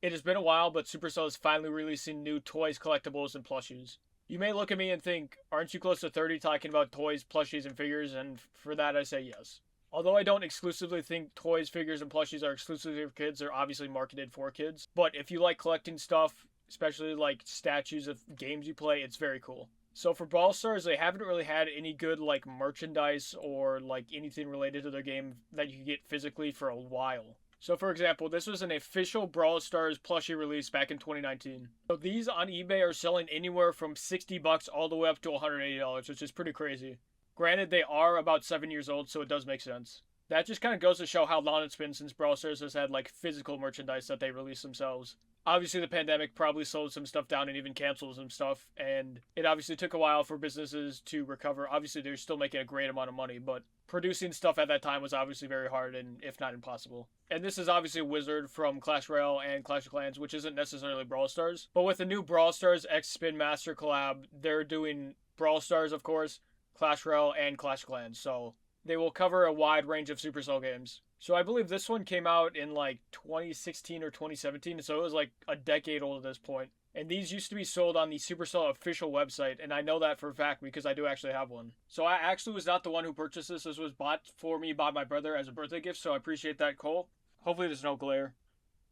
It has been a while, but Supercell is finally releasing new toys, collectibles, and plushies. You may look at me and think, aren't you close to 30 talking about toys, plushies, and figures? And for that, I say yes. Although I don't exclusively think toys, figures, and plushies are exclusively for kids, they're obviously marketed for kids. But if you like collecting stuff, especially like statues of games you play, it's very cool. So for Brawl Stars, they haven't really had any good like merchandise or like anything related to their game that you can get physically for a while. So for example, this was an official Brawl Stars plushie release back in 2019. So these on eBay are selling anywhere from $60 all the way up to $180, which is pretty crazy. Granted, they are about 7 years old, so it does make sense. That just kind of goes to show how long it's been since Brawl Stars has had like physical merchandise that they release themselves. Obviously, the pandemic probably slowed some stuff down and even canceled some stuff, and it obviously took a while for businesses to recover. Obviously, they're still making a great amount of money, but producing stuff at that time was obviously very hard and, if not impossible. And this is obviously Wizard from Clash Royale and Clash of Clans, which isn't necessarily Brawl Stars. But with the new Brawl Stars X Spin Master collab, they're doing Brawl Stars, of course, Clash Royale, and Clash of Clans. So they will cover a wide range of Supercell games. So I believe this one came out in like 2016 or 2017, so it was like a decade old at this point. And these used to be sold on the Supercell official website, and I know that for a fact because I do actually have one. So I actually was not the one who purchased this. This was bought for me by my brother as a birthday gift, so I appreciate that, Cole. Hopefully there's no glare.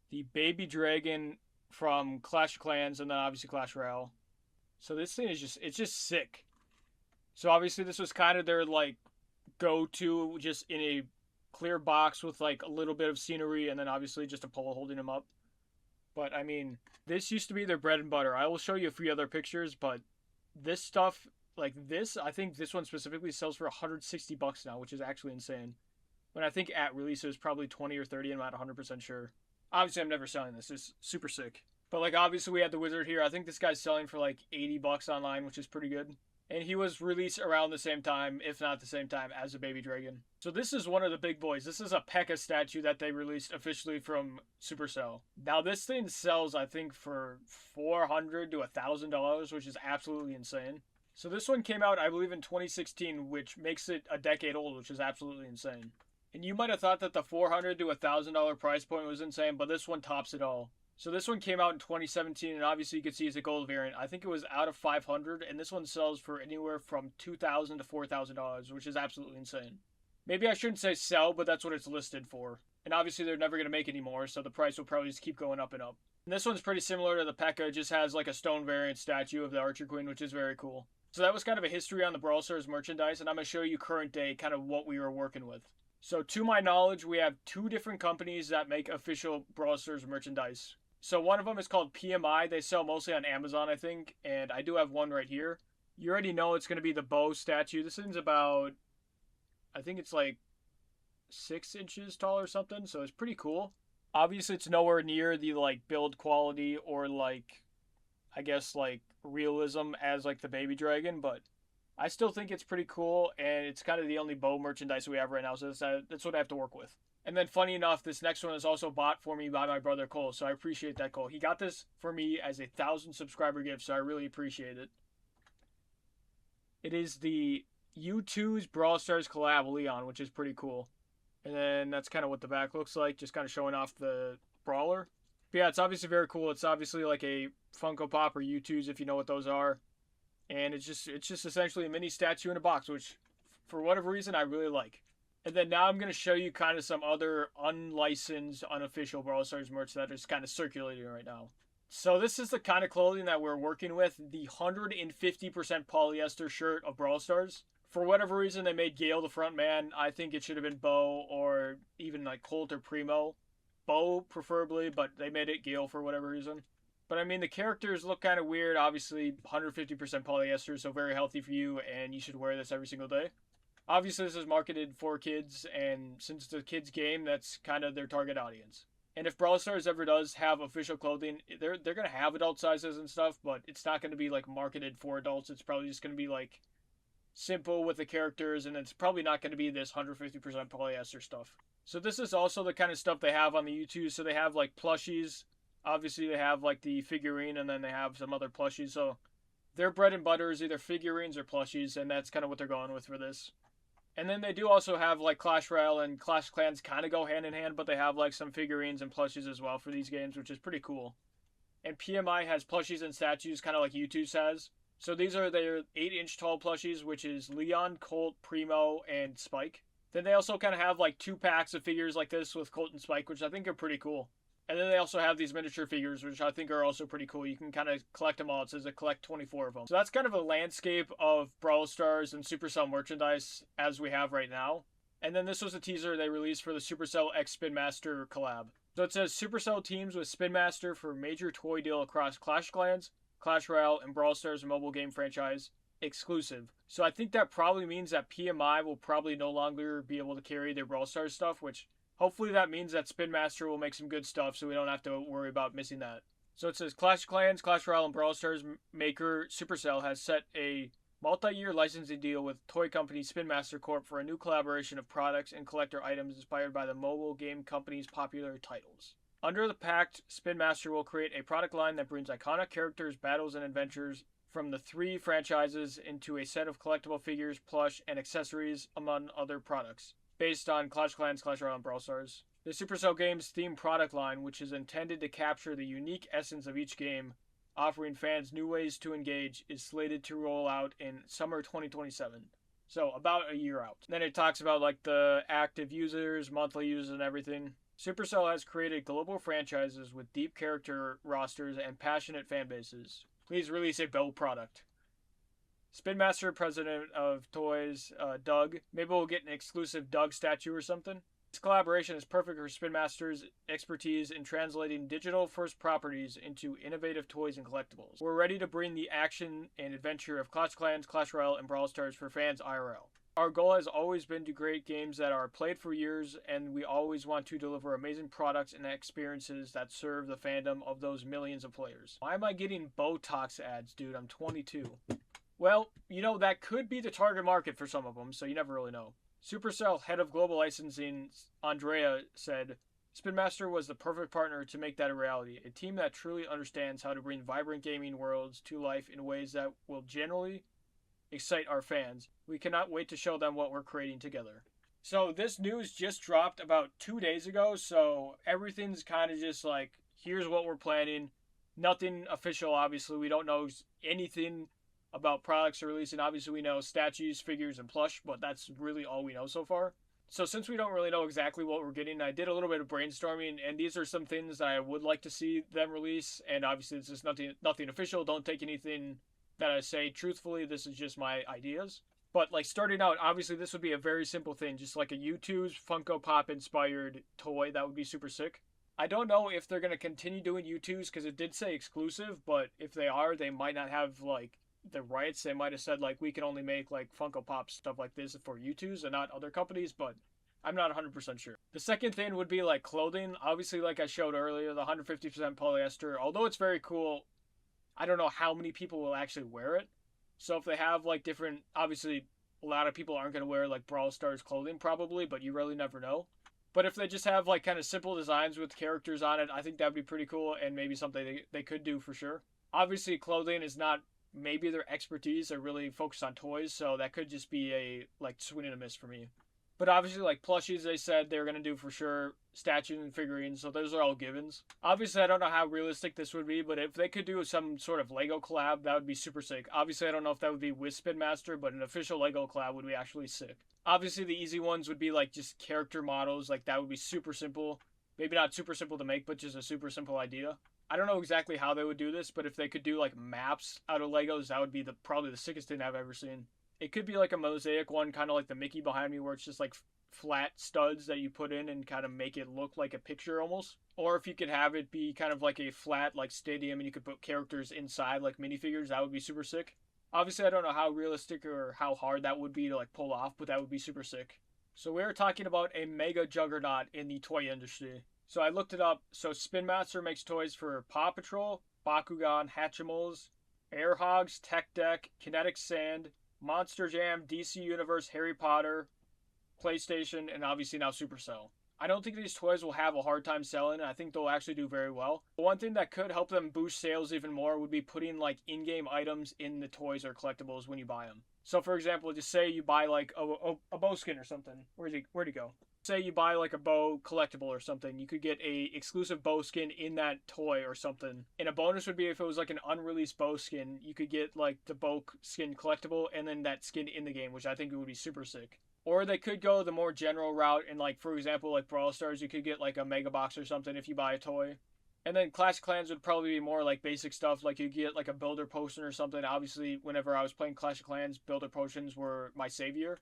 The baby dragon from Clash of Clans and then obviously Clash Royale. So this thing is it's just sick. So obviously this was kind of their like go-to just in a clear box with like a little bit of scenery and then obviously just a pole holding him up. But I mean, this used to be their bread and butter. I will show you a few other pictures, but this stuff like this, I think this one specifically sells for $160 now, which is actually insane. When I think at release it was probably 20 or 30, I'm not 100% sure. Obviously, I'm never selling this. It's super sick. But like obviously we had the Wizard here. I think this guy's selling for like $80 online, which is pretty good. And he was released around the same time, if not the same time, as a baby dragon. So this is one of the big boys. This is a P.E.K.K.A statue that they released officially from Supercell. Now this thing sells, I think, for $400 to $1,000, which is absolutely insane. So this one came out, I believe, in 2016, which makes it a decade old, which is absolutely insane. And you might have thought that the $400 to $1,000 price point was insane, but this one tops it all. So this one came out in 2017, and obviously you can see it's a gold variant. I think it was out of 500, and this one sells for anywhere from $2,000 to $4,000, which is absolutely insane. Maybe I shouldn't say sell, but that's what it's listed for. And obviously they're never going to make any more, so the price will probably just keep going up and up. And this one's pretty similar to the P.E.K.K.A. It just has like a stone variant statue of the Archer Queen, which is very cool. So that was kind of a history on the Brawl Stars merchandise, and I'm going to show you current day, kind of what we were working with. So to my knowledge, we have 2 different companies that make official Brawl Stars merchandise. So one of them is called PMI. They sell mostly on Amazon, I think, and I do have one right here. You already know it's going to be the bow statue. This thing's about, I think it's like 6 inches tall or something, so it's pretty cool. Obviously, it's nowhere near the like build quality or like, I guess like realism as like the baby dragon, but I still think it's pretty cool, and it's kind of the only bow merchandise we have right now, so that's what I have to work with. And then funny enough, this next one is also bought for me by my brother Cole, so I appreciate that, Cole. He got this for me as a 1,000 subscriber gift, so I really appreciate it. It is the U2's Brawl Stars collab Leon, which is pretty cool. And then that's kind of what the back looks like, just kind of showing off the brawler. But yeah, it's obviously very cool. It's obviously like a Funko Pop or U2's if you know what those are. And it's just essentially a mini statue in a box, which for whatever reason I really like. And then now I'm going to show you kind of some other unlicensed, unofficial Brawl Stars merch that is kind of circulating right now. So this is the kind of clothing that we're working with, the 150% polyester shirt of Brawl Stars. For whatever reason, they made Gale the front man. I think it should have been Bo or even like Colt or Primo. Bo preferably, but they made it Gale for whatever reason. But I mean, the characters look kind of weird. Obviously, 150% polyester, so very healthy for you, and you should wear this every single day. Obviously, this is marketed for kids, and since it's a kids game, that's kind of their target audience. And if Brawl Stars ever does have official clothing, they're going to have adult sizes and stuff, but it's not going to be like marketed for adults. It's probably just going to be like simple with the characters, and it's probably not going to be this 150% polyester stuff. So this is also the kind of stuff they have on the YouTube. So they have like plushies. Obviously, they have like the figurine, and then they have some other plushies. So their bread and butter is either figurines or plushies, and that's kind of what they're going with for this. And then they do also have like Clash Royale and Clash Clans kind of go hand in hand, but they have like some figurines and plushies as well for these games, which is pretty cool. And PMI has plushies and statues, kind of like U2 has. So these are their 8-inch tall plushies, which is Leon, Colt, Primo, and Spike. Then they also kind of have like 2 packs of figures like this with Colt and Spike, which I think are pretty cool. And then they also have these miniature figures, which I think are also pretty cool. You can kind of collect them all. It says collect 24 of them. So that's kind of a landscape of Brawl Stars and Supercell merchandise as we have right now. And then this was a teaser they released for the Supercell X Spin Master collab. So it says Supercell teams with Spin Master for major toy deal across Clash Clans, Clash Royale, and Brawl Stars mobile game franchise exclusive. So I think that probably means that PMI will probably no longer be able to carry their Brawl Stars stuff, which hopefully that means that Spin Master will make some good stuff so we don't have to worry about missing that. So it says Clash Clans, Clash Royale, and Brawl Stars maker Supercell has set a multi-year licensing deal with toy company Spin Master Corp for a new collaboration of products and collector items inspired by the mobile game company's popular titles. Under the pact, Spin Master will create a product line that brings iconic characters, battles, and adventures from the 3 franchises into a set of collectible figures, plush, and accessories, among other products, based on Clash Clans, Clash Royale, and Brawl Stars. The Supercell Games themed product line, which is intended to capture the unique essence of each game, offering fans new ways to engage, is slated to roll out in summer 2027. So about a year out. Then it talks about like the active users, monthly users, and everything. Supercell has created global franchises with deep character rosters and passionate fan bases. Please release a Bow product. Spin Master president of Toys, Doug. Maybe we'll get an exclusive Doug statue or something. This collaboration is perfect for Spin Master's expertise in translating digital-first properties into innovative toys and collectibles. We're ready to bring the action and adventure of Clash Clans, Clash Royale, and Brawl Stars for fans IRL. Our goal has always been to create games that are played for years, and we always want to deliver amazing products and experiences that serve the fandom of those millions of players. Why am I getting Botox ads, dude? I'm 22. Well, you know, that could be the target market for some of them, so you never really know. Supercell head of global licensing, Andrea, said, Spin Master was the perfect partner to make that a reality, a team that truly understands how to bring vibrant gaming worlds to life in ways that will generally excite our fans. We cannot wait to show them what we're creating together. So this news just dropped about 2 days ago, so everything's kind of just like, here's what we're planning. Nothing official, obviously. We don't know anything about products releasing. Obviously, we know statues, figures, and plush, but that's really all we know so far. So since we don't really know exactly what we're getting, I did a little bit of brainstorming, and these are some things that I would like to see them release. And obviously, this is nothing official. Don't take anything that I say truthfully. This is just my ideas. But like starting out, obviously, this would be a very simple thing, just like a U2's Funko Pop inspired toy. That would be super sick. I don't know if they're gonna continue doing U2's because it did say exclusive, but if they are, they might not have like the rights. They might have said like we can only make like Funko Pop stuff like this for U2's and not other companies, but I'm not 100% sure. The second thing would be like clothing. Obviously, like I showed earlier, the 150% polyester, although it's very cool, I don't know how many people will actually wear it. So if they have like different, obviously a lot of people aren't going to wear like Brawl Stars clothing probably, but you really never know. But if they just have like kind of simple designs with characters on it, I think that'd be pretty cool and maybe something they could do for sure. Obviously, clothing is not maybe their expertise. They're really focused on toys, so that could just be a like swing and a miss for me. But obviously, like plushies, they said they were going to do for sure, statues and figurines, so those are all givens. Obviously, I don't know how realistic this would be, but if they could do some sort of Lego collab, that would be super sick. Obviously, I don't know if that would be with Spin Master, but an official Lego collab would be actually sick. Obviously, the easy ones would be like just character models, like that would be super simple. Maybe not super simple to make, but just a super simple idea. I don't know exactly how they would do this, but if they could do like maps out of Legos, that would be probably the sickest thing I've ever seen. It could be like a mosaic one, kind of like the Mickey behind me, where it's just like flat studs that you put in and kind of make it look like a picture almost. Or if you could have it be kind of like a flat like stadium and you could put characters inside like minifigures, that would be super sick. Obviously, I don't know how realistic or how hard that would be to like pull off, but that would be super sick. So we're talking about a mega juggernaut in the toy industry. So I looked it up. So Spin Master makes toys for Paw Patrol, Bakugan, Hatchimals, Air Hogs, Tech Deck, Kinetic Sand, Monster Jam, DC Universe, Harry Potter, PlayStation, and obviously now Supercell. I don't think these toys will have a hard time selling. I think they'll actually do very well. One thing that could help them boost sales even more would be putting like in-game items in the toys or collectibles when you buy them. So for example, just say you buy like a bow skin or something. Where'd he go? Say you buy like a bow collectible or something, you could get a exclusive bow skin in that toy or something. And a bonus would be if it was like an unreleased bow skin, you could get like the bow skin collectible and then that skin in the game, which I think would be super sick. Or they could go the more general route and like for example like Brawl Stars, you could get like a mega box or something if you buy a toy. And then Clash of Clans would probably be more like basic stuff, like you get like a builder potion or something. Obviously, whenever I was playing Clash of Clans, builder potions were my savior.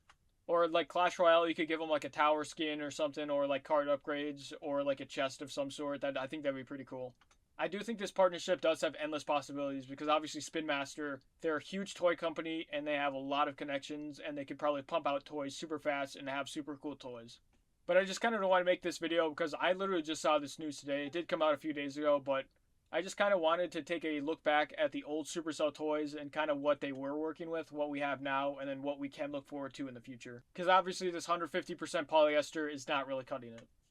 Or like Clash Royale, you could give them like a tower skin or something, or like card upgrades, or like a chest of some sort. That I think that'd be pretty cool. I do think this partnership does have endless possibilities because obviously Spin Master, they're a huge toy company and they have a lot of connections and they could probably pump out toys super fast and have super cool toys. But I just kind of want to make this video because I literally just saw this news today. It did come out a few days ago, but I just kind of wanted to take a look back at the old Supercell toys and kind of what they were working with, what we have now, and then what we can look forward to in the future. Because obviously this 150% polyester is not really cutting it.